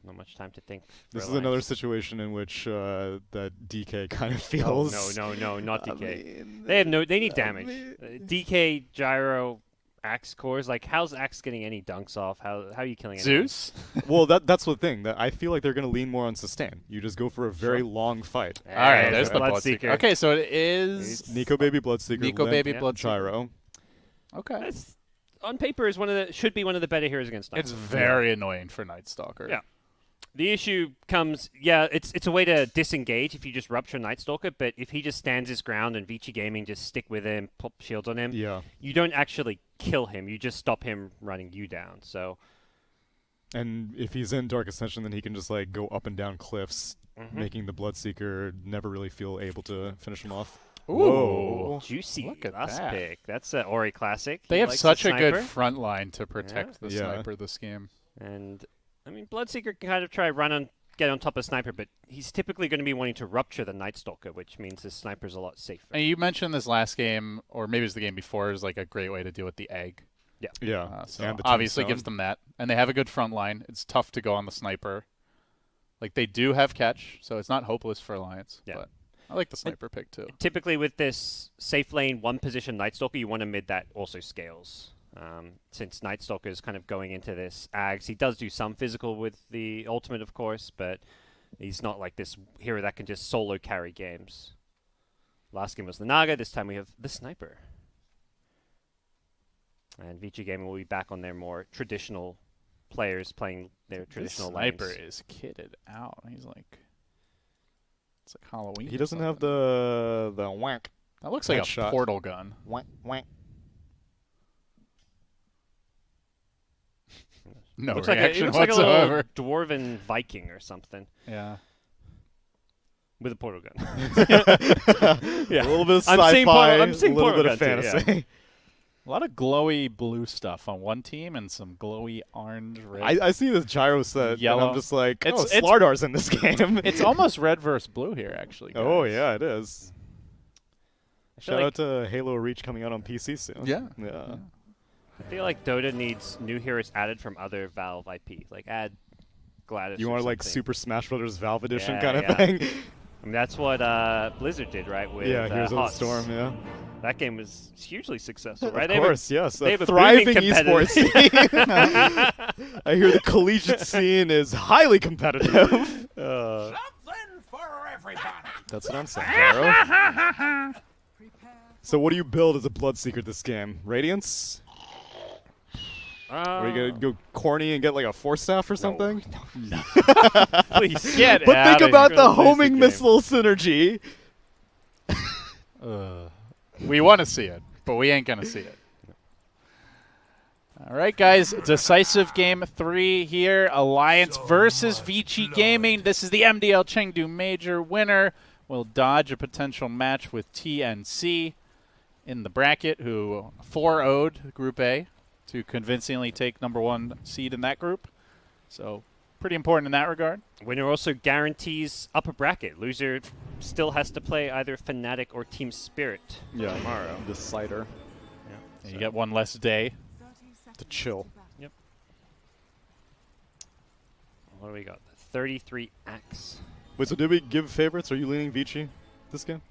Not much time to think. This is another situation in which that DK kind of Oh, feels. no, not DK. mean, They need damage. DK, Gyro, Axe cores. Like, how's Axe getting any dunks off? How are you killing anyone? Zeus? Well, that's the thing. That I feel like they're going to lean more on sustain. You just go for a very long fight. All right, there's the Bloodseeker. Okay, so it is Nico Baby Bloodseeker. Nico Limp, Baby Yeah. Bloodseeker. Gyro. Okay. That's, on paper, should be one of the better heroes against Night It's very annoying for Night Stalker. Yeah. The issue comes, it's a way to disengage if you just rupture Night Stalker, but if he just stands his ground and Vici Gaming just stick with him, pop shields on him, you don't actually kill him. You just stop him running you down. So, and if he's in Dark Ascension, then he can just like go up and down cliffs, making the Bloodseeker never really feel able to finish him off. Ooh. Whoa. Juicy Look at last that. pick. That's an Ori classic. They He have likes such the a good sniper. front line to protect the Yeah. sniper this game. And, I mean, Bloodseeker can kind of try get on top of Sniper, but he's typically going to be wanting to rupture the Night Stalker, which means his Sniper's a lot safer. And you mentioned this last game, or maybe it was the game before, is like a great way to deal with the egg. Yeah. So and the obviously tombstone. gives them that. And they have a good front line. It's tough to go on the sniper. Like, they do have catch, so it's not hopeless for Alliance. Yeah. But I like the sniper pick, too. Typically with this safe lane, one position Night Stalker, you want a mid that also scales. Since Night Stalker is kind of going into this Ags, he does do some physical with the ultimate, of course, but he's not like this hero that can just solo carry games. Last game was the Naga, this time we have the Sniper. And Vici Gaming will be back on their more traditional players playing their traditional sniper lanes. is kitted out. He's like, it's like Halloween. He or doesn't have something. the whack. That looks like a headshot. portal gun. Whack, whack. No Looks reaction like a whatsoever. little dwarven Viking or something Yeah. with a portal gun. A little bit of I'm sci-fi, seeing portal- I'm a seeing little portal bit of gun too, fantasy. A lot of glowy blue stuff on one team and some glowy orange red. I see this gyro set, Yellow. and I'm just like, It's- oh, Slardar's in this game. It's almost red versus blue here, actually. Guys. Oh, yeah, it is. feel Shout like- out to Halo Reach coming out on PC soon. Yeah. Yeah. I feel like Dota needs new heroes added from other Valve IP. Like add Gladys. You or want like something. Super Smash Brothers Valve Edition Yeah, kind of yeah. thing? I mean, that's what Blizzard did, right? With Yeah, Heroes of the HOTS. Storm, yeah. That game was hugely successful, Of right? course, yes. they A have a thriving booming esports scene. I hear the collegiate scene is highly competitive. Something for everybody. That's what I'm saying, Gyro. So what do you build as a Bloodseeker this game? Radiance? Are you going to go corny and get like a Force Staff or something? Please Get But think outta about here. the Gonna lose the homing game. missile synergy. We want to see it, but we ain't going to see it. All right, guys. Decisive game 3 here. Alliance versus Vici Gaming. This is the MDL Chengdu Major. Winner will dodge a potential match with TNC in the bracket, who 4-0'd Group A to convincingly take #1 seed in that group. So pretty important in that regard. Winner also guarantees upper bracket. Loser still has to play either Fnatic or Team Spirit tomorrow. The cider. You get one less day. To chill. Yep. What do we got? 33 Axe. Wait, so did we give favorites? Are you leaning Vici this game?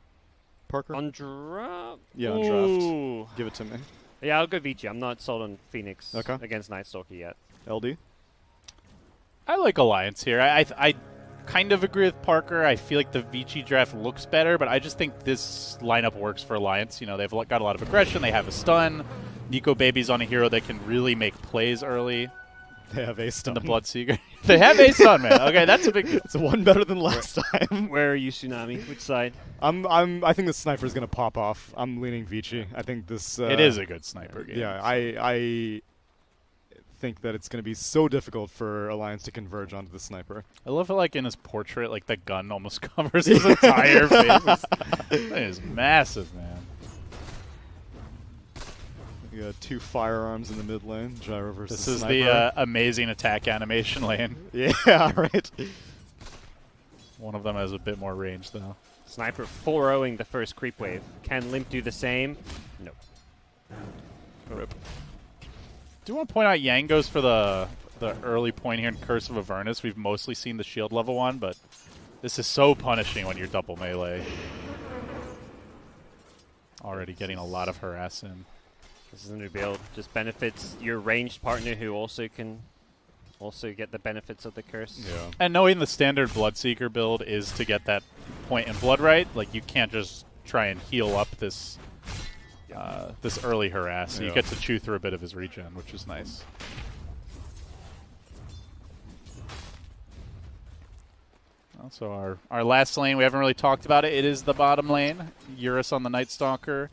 Parker? On draft? Yeah, on Ooh. draft. Give it to me. Yeah, I'll go Vici. I'm not sold on Phoenix Okay. against Night Stalker yet. LD? I like Alliance here. I kind of agree with Parker. I feel like the Vici draft looks better, but I just think this lineup works for Alliance. You know, they've got a lot of aggression. They have a stun. Nico Baby's on a hero that can really make plays early. They have ace stun. The Bloodseeker. They have ace stun, man. Okay, that's a big deal. It's one better than last time. Where are you, Tsunami? Which side? I think the sniper's gonna pop off. I'm leaning Vici. I think this. It is a good sniper game. Yeah, I think that it's gonna be so difficult for Alliance to converge onto the sniper. I love it, like in his portrait, like the gun almost covers his entire face. That is massive, man. You got 2 firearms in the mid lane. Gyro versus This is sniper. the amazing attack animation lane. Yeah, right. One of them has a bit more range, though. Sniper 4-0ing the first creep wave. Can Limp do the same? Nope. Rip. Do you want to point out Yang goes for the the early point here in Curse of Avernus. We've mostly seen the shield level 1, but this is so punishing when you're double melee. Already getting a lot of harass in. This is a new build. Just benefits your ranged partner who also can get the benefits of the curse. Yeah. And knowing the standard Bloodseeker build is to get that point in blood right, like you can't just try and heal up this this early harass. So you get to chew through a bit of his regen, which is nice. So our last lane, we haven't really talked about it. It is the bottom lane. Eurus on the Night Stalker.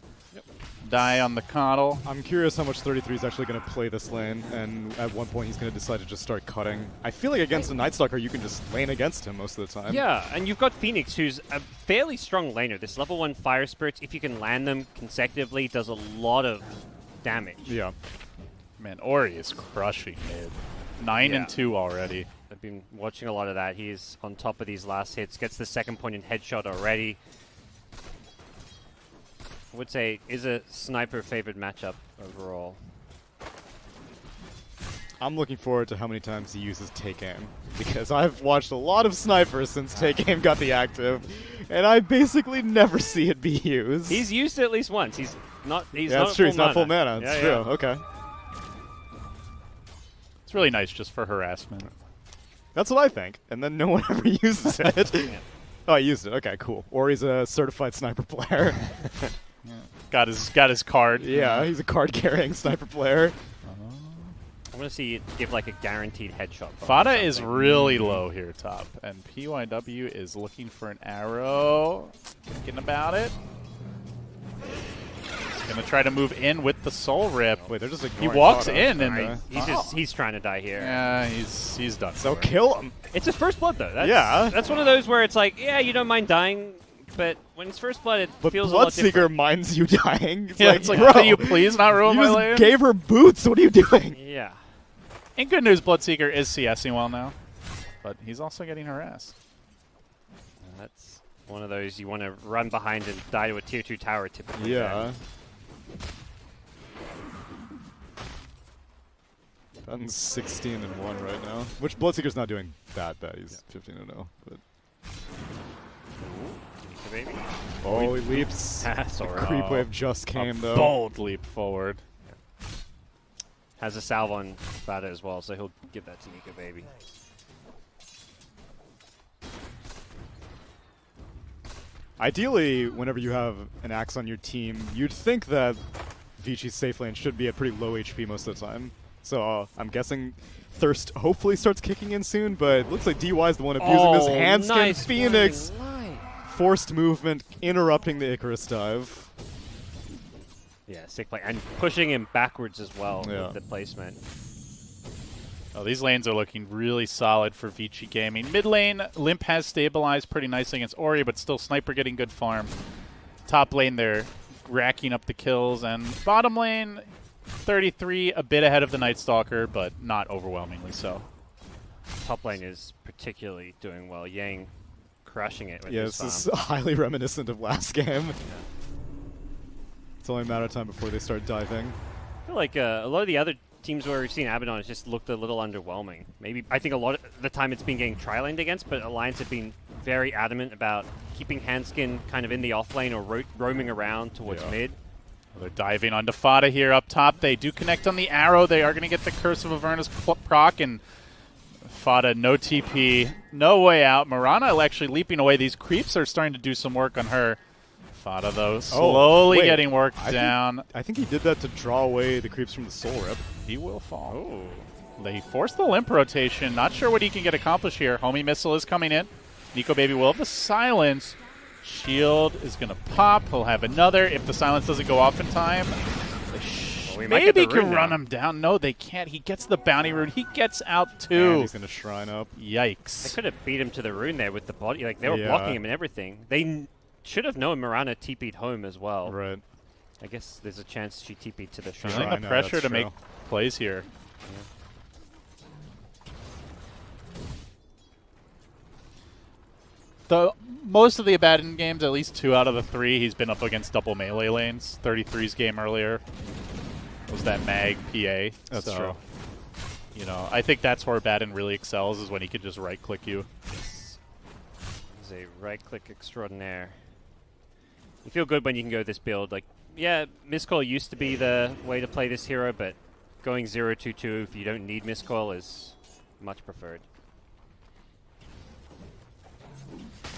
Die on the Coddle. I'm curious how much 33 is actually going to play this lane, and at one point he's going to decide to just start cutting. I feel like against a Night Stalker, you can just lane against him most of the time. Yeah, and you've got Phoenix, who's a fairly strong laner. This level 1 Fire Spirits, if you can land them consecutively, does a lot of damage. Yeah. Man, Ori is crushing mid. 9 and 2 already. I've been watching a lot of that. He's on top of these last hits, gets the second point in headshot already. I would say is a sniper favored matchup overall. I'm looking forward to how many times he uses take aim, because I've watched a lot of snipers since take aim got the active, and I basically never see it be used. He's used it at least once. He's not. He's yeah, not that's true. Full He's not full mana. mana. It's Yeah, true. Okay. It's really nice just for harassment. That's what I think. And then no one ever uses it. Oh, I used it. Okay, cool. Or he's a certified sniper player. Got his card. Yeah, he's a card-carrying sniper player. I want to see it give like a guaranteed headshot. Fada is really low here top, and PYW is looking for an arrow. Thinking about it. He's gonna try to move in with the Soul Rip. Wait, they're just He ignoring walks Fada. in and Okay. He's trying to die here. yeah, he's done. So for. kill him. It's his first blood though. That's, Yeah. That's one of those where it's like, yeah, you don't mind dying, but when it's first blood, it But feels a lot Bloodseeker different. minds you dying. It's Yeah, like, it's like, bro, can you please not ruin you my just lane? gave her boots. What are you doing? Yeah. And good news, Bloodseeker is CSing well now, but he's also getting harassed. That's one of those you want to run behind and die to a tier 2 tower typically. Yeah. Ben's 16 and 1 right now, which Bloodseeker's not doing that bad. He's 15 and 0. But Maybe. oh, he leaps. That's The alright. creep wave just came though. Bold leap forward. Has a salve on Fada as well, so he'll give that to Nika Baby. Ideally, whenever you have an axe on your team, you'd think that Vici's safe lane should be at pretty low HP most of the time. So I'm guessing Thirst hopefully starts kicking in soon, but it looks like DY is the one abusing this handskin nice Phoenix. line. Forced movement, interrupting the Icarus dive. Yeah, sick play. And pushing him backwards as well Yeah. with the placement. Oh, these lanes are looking really solid for Vici Gaming. Mid lane, Limp has stabilized pretty nicely against Ori, but still Sniper getting good farm. Top lane, they're racking up the kills. And bottom lane, 33, a bit ahead of the Night Stalker, but not overwhelmingly so. Top lane is particularly doing well. Yang crushing it with Yeah, his this farm. is highly reminiscent of last game. It's only a matter of time before they start diving. I feel like a lot of the other teams where we've seen Abaddon has just looked a little underwhelming. Maybe I think a lot of the time it's been getting tri-laned against, but Alliance have been very adamant about keeping Handskin kind of in the off lane or roaming around towards mid. Well, they're diving onto Fada here up top. They do connect on the arrow. They are going to get the Curse of Avernus proc, and Fada, no TP, no way out. Mirana actually leaping away. These creeps are starting to do some work on her. Fada, though, slowly wait. getting worked down. I think he did that to draw away the creeps from the Soul Rip. He will fall. Oh. They force the limp rotation. Not sure what he can get accomplished here. Homie Missile is coming in. Nico Baby will have the silence. Shield is going to pop. He'll have another. If the silence doesn't go off in time, We might get maybe the can rune run now. him down. No, they can't. He gets the bounty rune. He gets out And too. he's going to shrine up. They Yikes. could have beat him to the rune there with the body. Like they were Yeah. blocking him and everything. They should have known Mirana TP'd home as well. Right. I guess there's a chance she TP'd to the Feeling shrine. I the know, pressure that's to make true. plays here. Most of the Abaddon games, at least 2 out of the 3, he's been up against double melee lanes. 33's game earlier was that Mag PA. That's so true. You know, I think that's where Baden really excels, is when he can just right-click you. This is a right-click extraordinaire. You feel good when you can go this build. Like, yeah, miscall used to be the way to play this hero, but going 0-2-2 if you don't need miscall is much preferred.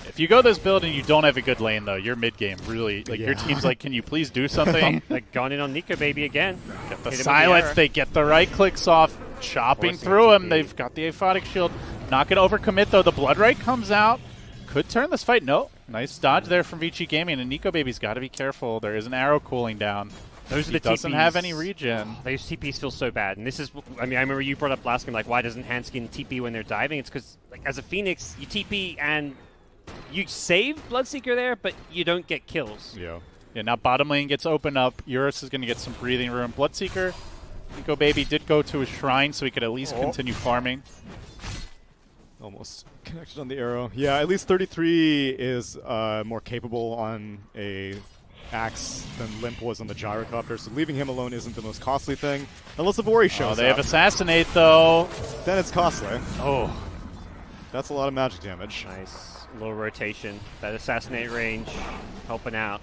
If you go this build and you don't have a good lane, though, your mid-game really, like, your team's like, can you please do something? Like, gone in on Nico Baby again. Get the Hit him with silence, arrow. they get the right clicks off, chopping Forcing through him. TP. They've got the aphotic shield. Not going to overcommit, though. The Blood Right comes out. Could turn this fight. No. Nice dodge there from Vici Gaming, and Nico Baby's got to be careful. There is an arrow cooling down. Those are He the doesn't TPs. have any regen. Those TPs feel so bad, and this is, I mean, I remember you brought up last game, like, why doesn't Hanskin TP when they're diving? It's because, like, as a Phoenix, you TP and you save Bloodseeker there, but you don't get kills. Yeah. Yeah, now bottom lane gets opened up. Eurus is going to get some breathing room. Bloodseeker, Nico Baby did go to his shrine, so he could at least continue farming. Almost connected on the arrow. Yeah, at least 33 is more capable on a axe than Limp was on the gyrocopter, so leaving him alone isn't the most costly thing. Unless Ivori shows They have up, Assassinate, though. then it's costly. Oh, That's a lot of magic damage. Nice little rotation. That assassinate range helping out.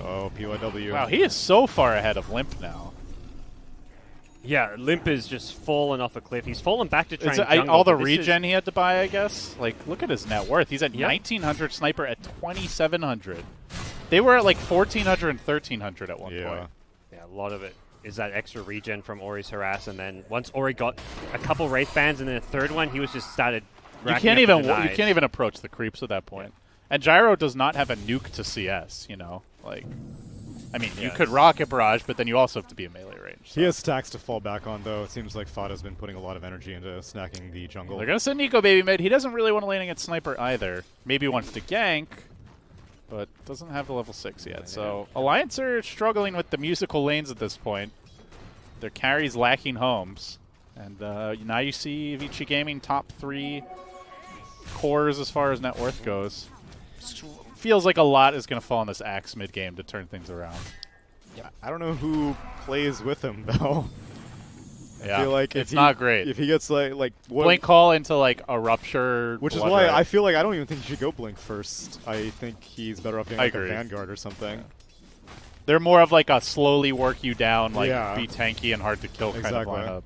Oh, PYW. wow, he is so far ahead of Limp now. Yeah, Limp is just falling off a cliff. He's fallen back to try It's and jungle, all the but this is- regen he had to buy, I guess. Like, look at his net worth. He's at Yep. 1,900, Sniper at 2,700. They were at like 1,400 and 1,300 at one Yeah. point. Yeah, a lot of it is that extra regen from Ori's harass, and then once Ori got a couple Wraith Bands and then a third one, he was just started You racking can't up even the you can't even approach the creeps at that point. And Gyro does not have a nuke to CS. You know, like, I mean, you Yeah, could rocket barrage, but then you also have to be in melee range. So. He has stacks to fall back on, though. It seems like Fada's been putting a lot of energy into snacking the jungle. They're gonna send Nico Baby mid. He doesn't really want to lane against Sniper either. Maybe wants to gank, but doesn't have the level 6 yet. So Alliance are struggling with the musical lanes at this point. Their carries lacking homes, and now you see Vici Gaming top 3 cores as far as net worth goes. Feels like a lot is going to fall on this Axe mid game to turn things around. I don't know who plays with him, though. Yeah, I feel like it's not great. If he gets like what, Blink call into like a rupture, which is blood why red. I feel like I don't even think he should go Blink first. I think he's better off getting I like a agree. Vanguard or something. They're more of like a slowly work you down, like Yeah. be tanky and hard to kill kind of Exactly. lineup.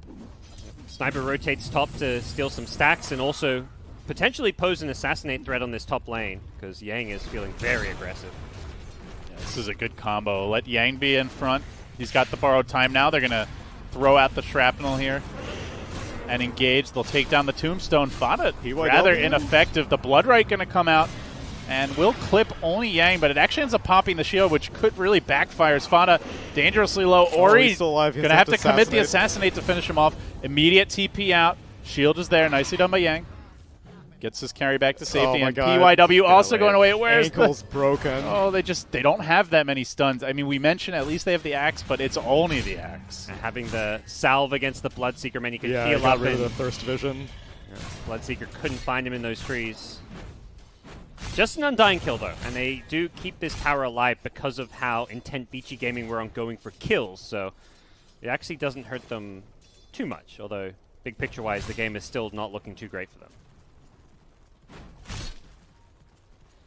Sniper rotates top to steal some stacks and also potentially pose an assassinate threat on this top lane because Yang is feeling very aggressive. Yeah, this is a good combo. Let Yang be in front. He's got the borrowed time now. They're going to throw out the shrapnel here and engage. They'll take down the tombstone. Fada PYW. rather ineffective. The Blood Right going to come out and will clip only Yang, but it actually ends up popping the shield, which could really backfire. Fada dangerously low. Ori he's still alive. He going to has have to to commit the assassinate. assassinate to finish him off. Immediate TP out. Shield is there. Nicely done by Yang. Gets his carry back to safety. Oh my And God. PYW also away. going away. Where's the... Ankle's broken. Oh, they don't have that many stuns. I mean, we mentioned at least they have the axe, but it's only the axe. And having the salve against the Bloodseeker meant he could Yeah, he heal got up rid of and the Thirst Vision. Bloodseeker couldn't find him in those trees. Just an undying kill, though, and they do keep this tower alive because of how intent Vici Gaming were on going for kills, so it actually doesn't hurt them too much, although big picture-wise, the game is still not looking too great for them.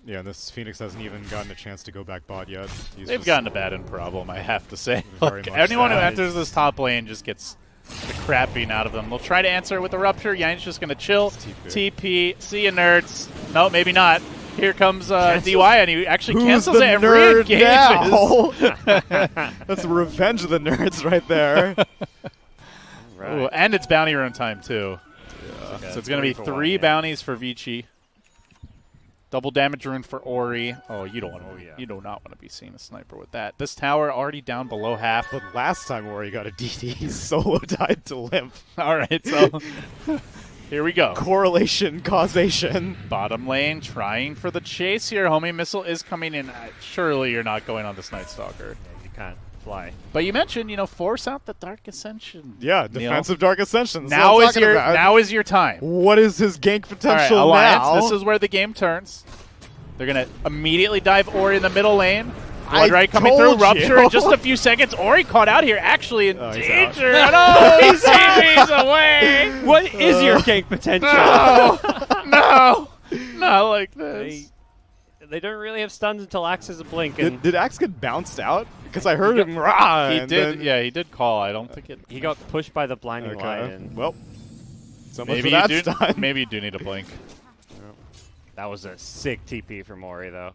Yeah, this Phoenix hasn't even gotten a chance to go back bot yet. He's They've just- gotten a bad problem, I have to say. Very Look, much anyone who so. enters this top lane just gets the crap beaten out of them. They'll try to answer it with a rupture. Yang's just going to chill. TP. See you, nerds. No, maybe not. Here comes DY, and he actually Who's cancels the it and nerd re-engages. now? That's revenge of the nerds right there. Right. Ooh, and it's bounty run time, too. Okay, So it's going to be 3 for 3 1, yeah. bounties for Vici. Double damage rune for Ori. Oh, you don't want to. Oh, yeah. You do not want to be seeing a sniper with that. This tower already down below half. But last time Ori got a DD, he solo died to Limp. All right, so here we go. Correlation, causation. Bottom lane trying for the chase here. Homing missile is coming in. Surely you're not going on this Night Stalker. Yeah, you can't fly. But you mentioned, force out the Dark Ascension. Yeah, Neil. defensive Dark Ascension. That's Now what I'm is talking about. now is your time. What is his gank All right, potential Alliance. now? This is where the game turns. They're gonna immediately dive Ori in the middle lane. Blood right coming through, told Rupture you. in just a few seconds. Ori caught out here, actually in Oh, he's danger. No, he's away. What is your gank potential? No, not like this. They don't really have stuns until Axe has a blink, and Did Axe get bounced out? Because I heard him rah. He and did, then- yeah, he did call. I don't think it. he got pushed by the blinding Okay. light. And Well, so much Maybe for that you do. stun. Maybe you do need a blink. that was a sick TP from Ori, though.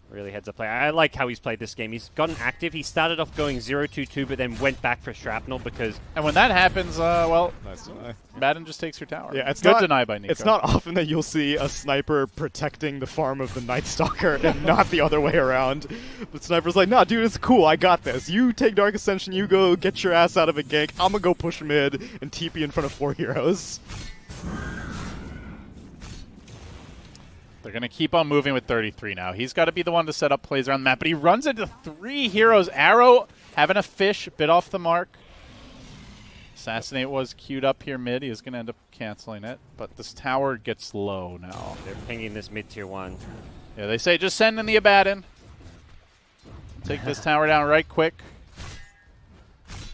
Really heads up play. I like how he's played this game. He's gotten active. He started off going 0-2-2, but then went back for Shrapnel because And when that happens, well, Nice deny. Madden just takes your tower. Yeah, it's good not deny by Nico. It's not often that you'll see a sniper protecting the farm of the Night Stalker and not the other way around. But Sniper's like, nah, dude, it's cool. I got this. You take Dark Ascension. You go get your ass out of a gank. I'm gonna go push mid and TP in front of 4 heroes. They're going to keep on moving with 33 now. He's got to be the one to set up plays around the map, but he runs into 3 heroes. Arrow having a fish, bit off the mark. Assassinate was queued up here mid. He was going to end up canceling it, but this tower gets low now. they're pinging this mid tier 1. Yeah, they say just send in the Abaddon. Take this tower down right quick.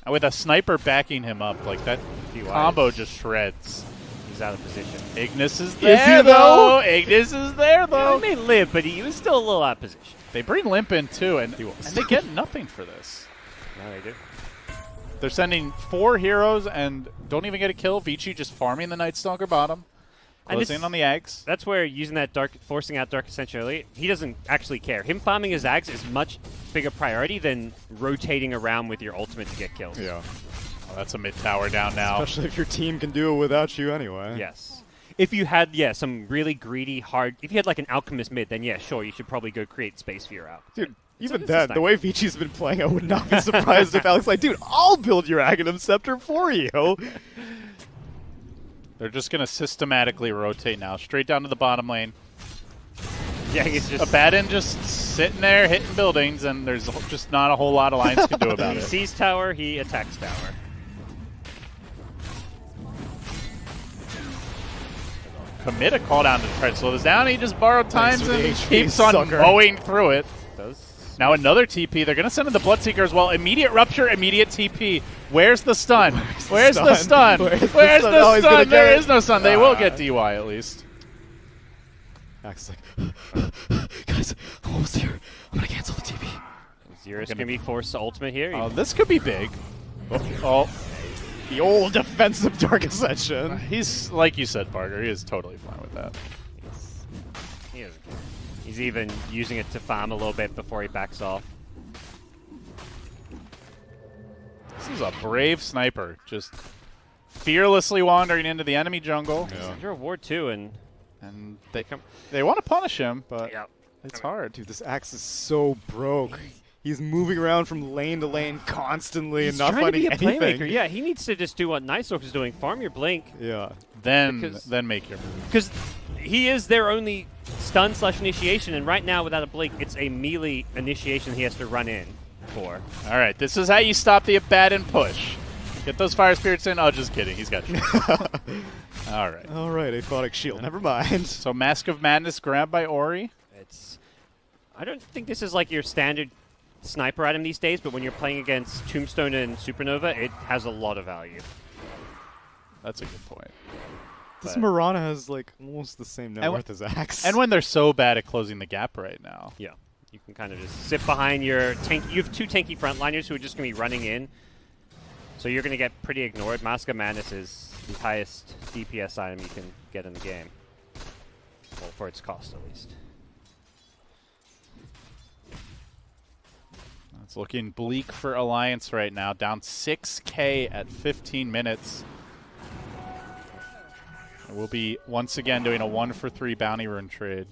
And with a sniper backing him up, like that DY combo is- just shreds. He's out of position. Ignis is he, there, though? though. Ignis is there, Yeah, though. he may live, but he was still a little out of position. They bring Limp in, too, and they get nothing for this. No, they do. They're sending 4 heroes and don't even get a kill. Vici just farming the Night Stalker bottom. And Closing this- on the Ags. That's where using that forcing out Dark Ascension early, he doesn't actually care. Him farming his Ags is much bigger priority than rotating around with your ultimate to get kills. Yeah. Oh, that's a mid tower down now. Especially if your team can do it without you anyway. Yes. If you had, some really greedy, hard... If you had, like, an Alchemist mid, then, yeah, sure, you should probably go create space for your Alch. Dude, even it's a then, sniper. the way Vici's been playing, I would not be surprised if Alex like, dude, I'll build your Aghanim Scepter for you. They're just going to systematically rotate now. Straight down to the bottom lane. Yeah, he's just... Abaddon just sitting there hitting buildings, and there's just not a whole lot Alliance can do about He it. sees tower, he attacks tower. Commit a call down to try to slow this down. He just borrowed Thanks times for the and HP, keeps on sucker. mowing through it. Does... Now another TP. They're going to send in the Bloodseeker as well. Immediate Rupture, immediate TP. Where's the stun? Where's the stun? Where's the Where's stun? the Oh, he's gonna stun? There get it. is no stun. They will get DY at least. Max is like, guys, I'm almost here. I'm gonna cancel the TP. Xerus going to be forced to ultimate here. Oh, this could be big. Oh, The old defensive Dark Ascension. he's, like you said, Parker, he is totally fine with that. He doesn't care. He's even using it to farm a little bit before he backs off. This is a brave sniper, just fearlessly wandering into the enemy jungle. Yeah. You're a ward too, and And they want to punish him, but yeah, it's hard. Dude, this axe is so broke. He's moving around from lane to lane constantly he's and not trying to finding be a anything. playmaker. Yeah, he needs to just do what Night Stalker's doing: farm your blink, Yeah. Then Because- make your move. because he is their only stun / initiation, and right now without a blink, it's a melee initiation he has to run in for. All right, this is how you stop the Abaddon push. Get those Fire Spirits in. Oh, just kidding. He's got you. All right. All right, Aphotic Shield. Never mind. So Mask of Madness grabbed by Ori. I don't think this is like your standard sniper item these days, but when you're playing against Tombstone and Supernova, it has a lot of value. That's a good point. This But- Mirana has like almost the same net And worth as Axe. And when they're so bad at closing the gap right now. Yeah, you can kind of just sit behind your tank. You have 2 tanky frontliners who are just going to be running in, so you're going to get pretty ignored. Mask of Madness is the highest DPS item you can get in the game, well, for its cost at least. It's looking bleak for Alliance right now. Down 6K at 15 minutes. We'll be once again doing a 1-for-3 bounty run trade.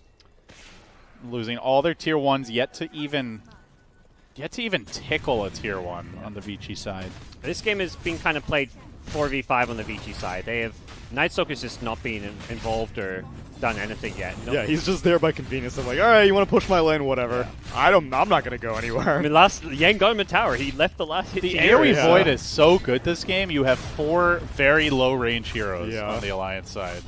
Losing all their tier 1s, yet to even tickle a tier 1 on the Vici side. This game is being kind of played 4v5 on the Vici side. They have Night Stalker's just not being involved or done anything yet. yeah, he's just there by convenience. I'm like, all right, you want to push my lane, whatever. I'm not gonna go anywhere. I mean, last Yang got him a tower. He left the last hit. The to AoE Xerus. Void is so good this game. You have 4 very low range heroes Yeah. on the Alliance side.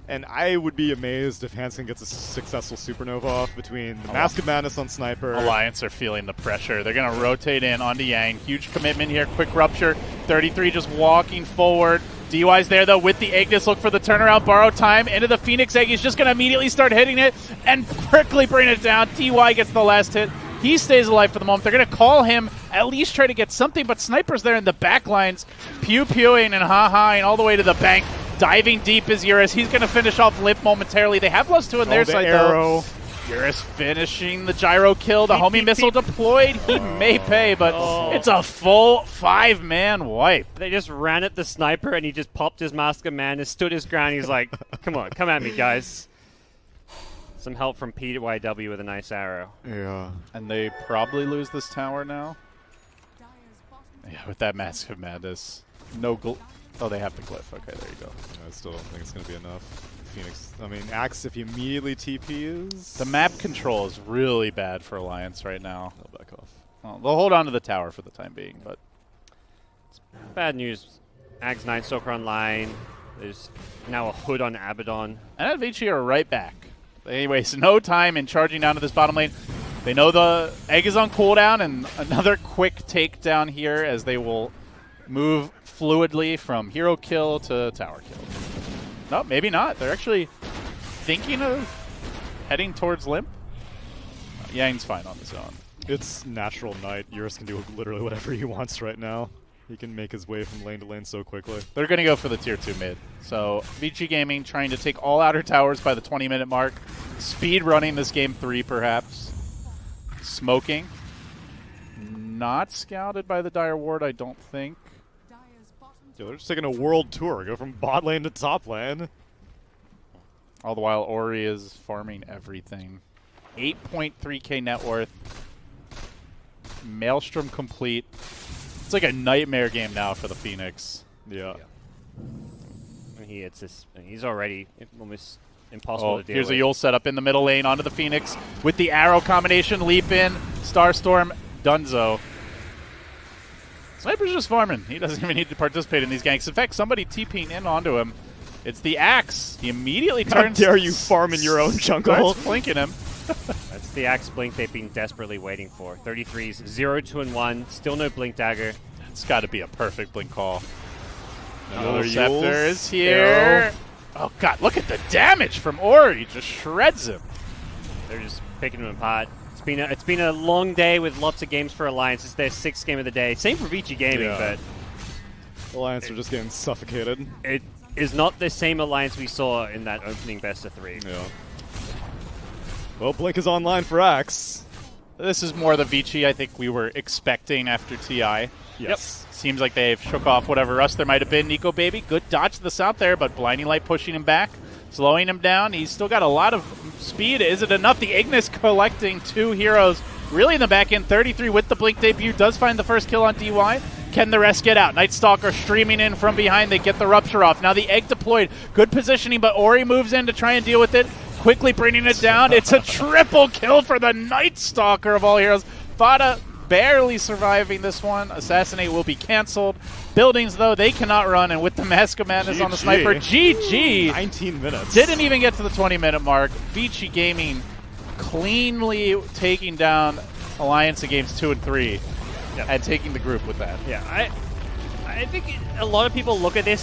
And I would be amazed if Hansen gets a successful supernova off between the Mask of Madness on Sniper. Alliance are feeling the pressure. They're going to rotate in onto Yang. Huge commitment here. Quick rupture. 33 just walking forward. DY's there, though, with the Ignis. Look for the turnaround. Borrow time into the Phoenix Egg. He's just going to immediately start hitting it and quickly bring it down. DY gets the last hit. He stays alive for the moment. They're going to call him, at least try to get something, but Sniper's there in the back lines. Pew-pewing and ha-haing all the way to the bank. Diving deep is Eurus. He's going to finish off Limp momentarily. They have +2 on their side, arrow. though. Eurus finishing the gyro kill. The homie missile deployed. He may pay, but it's a full 5-man wipe. They just ran at the Sniper, and he just popped his Mask of Madness, stood his ground. He's like, come on, come at me, guys. Some help from PYW with a nice arrow. Yeah. And they probably lose this tower now. Yeah, with that Mask of Madness. No oh, they have the glyph. Okay, there you go. I still don't think it's going to be enough. Phoenix, I mean, Axe, if you immediately TPs. The map control is really bad for Alliance right now. They'll back off. Well, they'll hold on to the tower for the time being, but Bad news. Axe Nightstalker online. There's now a hood on Abaddon. and Avicii are right back. They waste no time in charging down to this bottom lane. They know the egg is on cooldown, and another quick takedown here as they will move fluidly from hero kill to tower kill. No, maybe not. They're actually thinking of heading towards Limp. Yang's fine on his own. It's natural night. Eurus can do literally whatever he wants right now. He can make his way from lane to lane so quickly. They're going to go for the tier 2 mid. So VG Gaming trying to take all outer towers by the 20-minute mark. Speed running this game 3 perhaps. Smoking. Not scouted by the Dire Ward, I don't think. Yeah, they're just taking a world tour. Go from bot lane to top lane. All the while Ori is farming everything. 8.3k net worth. Maelstrom complete. It's like a nightmare game now for the Phoenix. Yeah. And he hits this. He's already almost impossible to deal Here's with. a Yule setup in the middle lane onto the Phoenix with the arrow combination. Leap in. Starstorm. Dunzo. Sniper's just farming. He doesn't even need to participate in these ganks. In fact, somebody TPing in onto him. It's the Axe. He immediately turns. How dare you farm in your own jungle? Starts flanking him. That's the Axe Blink they've been desperately waiting for. 33's 0, 2, and 1. Still no Blink Dagger. It's got to be a perfect blink call. Another Scepter Yules. is here. Arrow. Oh, God. Look at the damage from Ori. Just shreds him. They're just picking him apart. It's been a long day with lots of games for Alliance. It's their 6th game of the day. Same for VG Gaming, Yeah. but Alliance are just getting suffocated. it is not the same Alliance we saw in that opening best of 3. Yeah. Well, Blink is online for Axe. This is more the Vici I think we were expecting after TI. Yes. Seems like they've shook off whatever rust there might have been. Nico Baby, good dodge to the south there, but Blinding Light pushing him back, slowing him down. He's still got a lot of speed. Is it enough? The Ignis collecting 2 heroes really in the back end. 33 with the Blink debut does find the first kill on DY. Can the rest get out? Nightstalker streaming in from behind. They get the Rupture off. Now the Egg deployed. Good positioning, but Ori moves in to try and deal with it. Quickly bringing it down. It's a triple kill for the Nightstalker of all heroes. Fada barely surviving this one. Assassinate will be canceled. Buildings, though, they cannot run. And with the Mask of Madness on the Sniper, GG. 19 minutes. Didn't even get to the 20-minute mark. Vici Gaming cleanly taking down Alliance in games 2 and 3 Yep. and taking the group with that. Yeah, I think a lot of people look at this